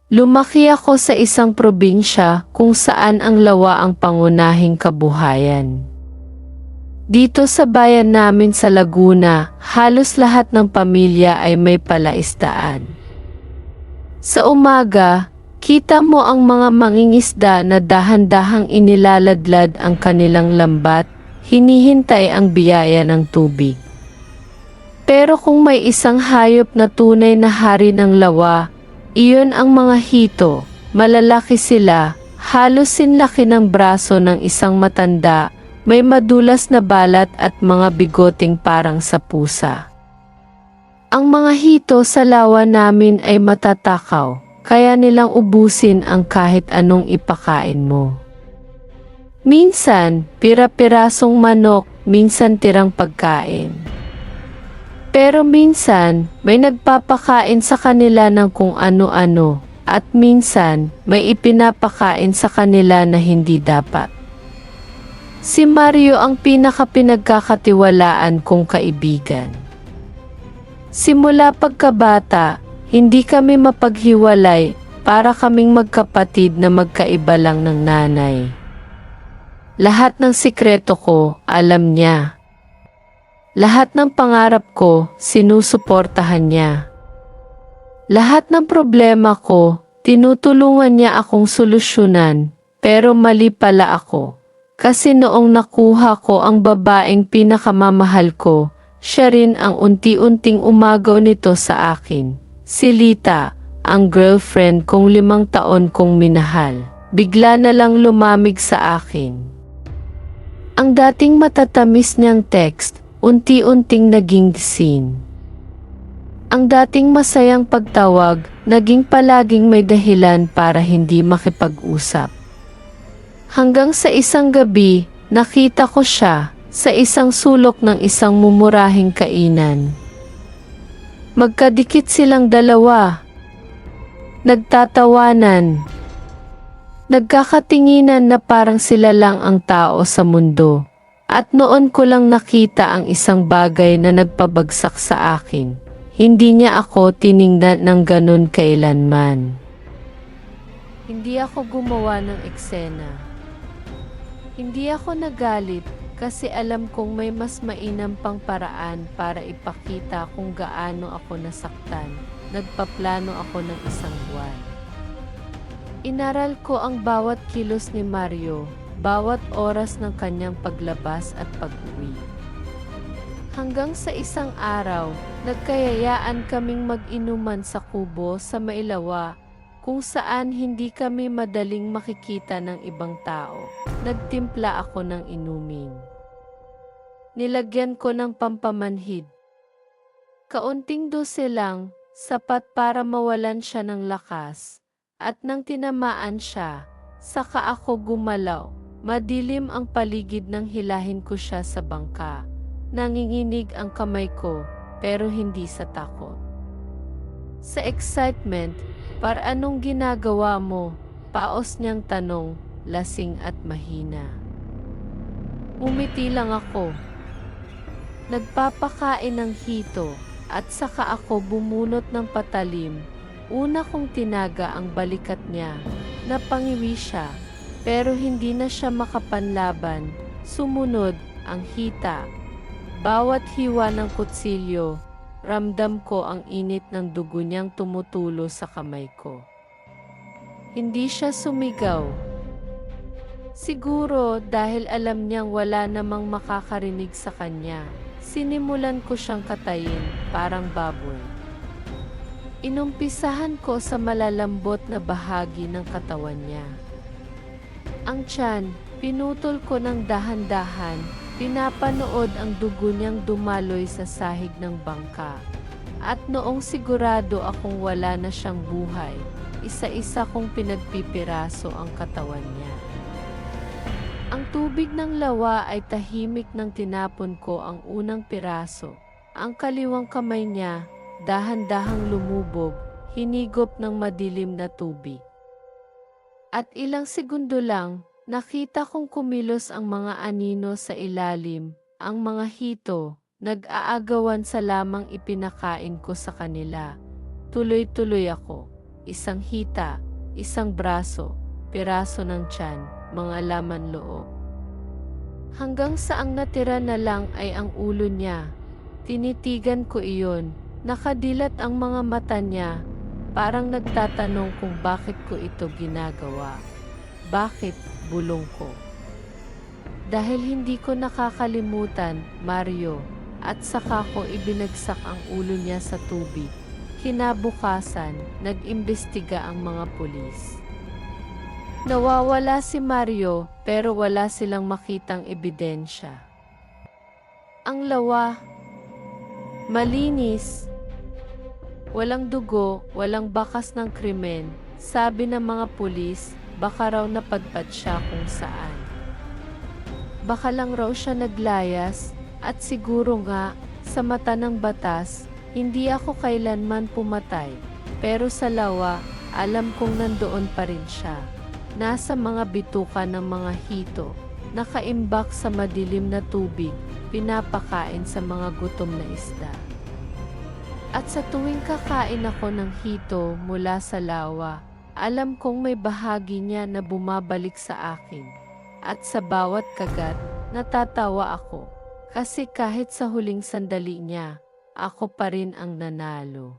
Lumaki ako sa isang probinsya kung saan ang lawa ang pangunahing kabuhayan. Dito sa bayan namin sa Laguna, halos lahat ng pamilya ay may palaisdaan. Sa umaga, kita mo ang mga mangingisda na dahan-dahang inilaladlad ang kanilang lambat, hinihintay ang biyaya ng tubig. Pero kung may isang hayop na tunay na hari ng lawa, iyon ang mga hito. Malalaki sila, halos sinlaki ng braso ng isang matanda, may madulas na balat at mga bigoting parang sa pusa. Ang mga hito sa lawa namin ay matatakaw, kaya nilang ubusin ang kahit anong ipakain mo. Minsan, pira-pirasong manok, minsan tirang pagkain. Pero minsan, may nagpapakain sa kanila ng kung ano-ano, at minsan, may ipinapakain sa kanila na hindi dapat. Si Mario ang pinakapinagkakatiwalaan kong kaibigan. Simula pagkabata, hindi kami mapaghiwalay, para kaming magkapatid na magkaiba lang ng nanay. Lahat ng sikreto ko, alam niya. Lahat ng pangarap ko, sinusuportahan niya. Lahat ng problema ko, tinutulungan niya akong solusyonan, pero mali pala ako. Kasi noong nakuha ko ang babaeng pinakamamahal ko, siya rin ang unti-unting umagaw nito sa akin. Si Lita, ang girlfriend kong 5 taon kong minahal, bigla na lang lumamig sa akin. Ang dating matatamis niyang text, unti-unting naging scene. Ang dating masayang pagtawag, naging palaging may dahilan para hindi makipag-usap. Hanggang sa isang gabi, nakita ko siya sa isang sulok ng isang mumurahing kainan. Magkadikit silang dalawa. Nagtatawanan. Nagkakatinginan na parang sila lang ang tao sa mundo. At noon ko lang nakita ang isang bagay na nagpabagsak sa akin. Hindi niya ako tiningnan ng ganun kailanman. Hindi ako gumawa ng eksena. Hindi ako nagalit kasi alam kong may mas mainam pang paraan para ipakita kung gaano ako nasaktan. Nagpaplano ako ng isang buwan. Inaral ko ang bawat kilos ni Mario, bawat oras ng kanyang paglabas at pag-uwi. Hanggang sa isang araw, nagkayayaan kaming mag-inuman sa kubo sa Mailawa, kung saan hindi kami madaling makikita ng ibang tao. Nagtimpla ako ng inumin. Nilagyan ko ng pampamanhid. Kaunting dose lang, sapat para mawalan siya ng lakas. At nang tinamaan siya, saka ako gumalaw. Madilim ang paligid nang hilahin ko siya sa bangka. Nanginginig ang kamay ko, pero hindi sa takot. Sa excitement, anong ginagawa mo? Paos niyang tanong, lasing at mahina. Umiti lang ako. Nagpapakain ng hito, at saka ako bumunot ng patalim. Una kong tinaga ang balikat niya. Napangiwi siya, pero hindi na siya makapanlaban. Sumunod ang hita. Bawat hiwa ng kutsilyo, ramdam ko ang init ng dugo niyang tumutulo sa kamay ko. Hindi siya sumigaw. Siguro dahil alam niyang wala namang makakarinig sa kanya. Sinimulan ko siyang katayin, parang baboy. Inumpisahan ko sa malalambot na bahagi ng katawan niya. Ang tiyan, pinutol ko ng dahan-dahan, pinapanood ang dugo niyang dumaloy sa sahig ng bangka. At noong sigurado akong wala na siyang buhay, isa-isa kong pinagpipiraso ang katawan niya. Ang tubig ng lawa ay tahimik nang tinapon ko ang unang piraso. Ang kaliwang kamay niya, dahan-dahang lumubog, hinigop ng madilim na tubig. At ilang segundo lang, nakita kong kumilos ang mga anino sa ilalim, ang mga hito, nag-aagawan sa lamang ipinakain ko sa kanila. Tuloy-tuloy ako. isang hita, isang braso, piraso ng tiyan, mga laman loob. Hanggang sa ang natira na lang ay ang ulo niya. Tinitigan ko iyon, nakadilat ang mga mata niya, parang nagtatanong kung bakit ko ito ginagawa. Bakit, bulong ko. Dahil hindi ko nakakalimutan, Mario, at saka ko ibinagsak ang ulo niya sa tubig. Kinabukasan, nag-imbestiga ang mga pulis. Nawawala si Mario pero wala silang makitang ebidensya. Ang lawa, malinis, walang dugo, walang bakas ng krimen. Sabi ng mga pulis, baka raw napadpad siya kung saan. Baka lang raw siya naglayas, at siguro nga, sa mata ng batas, hindi ako kailanman pumatay. Pero sa lawa, alam kong nandoon pa rin siya. Nasa mga bituka ng mga hito, nakaimbak sa madilim na tubig, pinapakain sa mga gutom na isda. At sa tuwing kakain ako ng hito mula sa lawa, alam kong may bahagi niya na bumabalik sa akin. At sa bawat kagat, natatawa ako. Kasi kahit sa huling sandali niya, ako pa rin ang nanalo.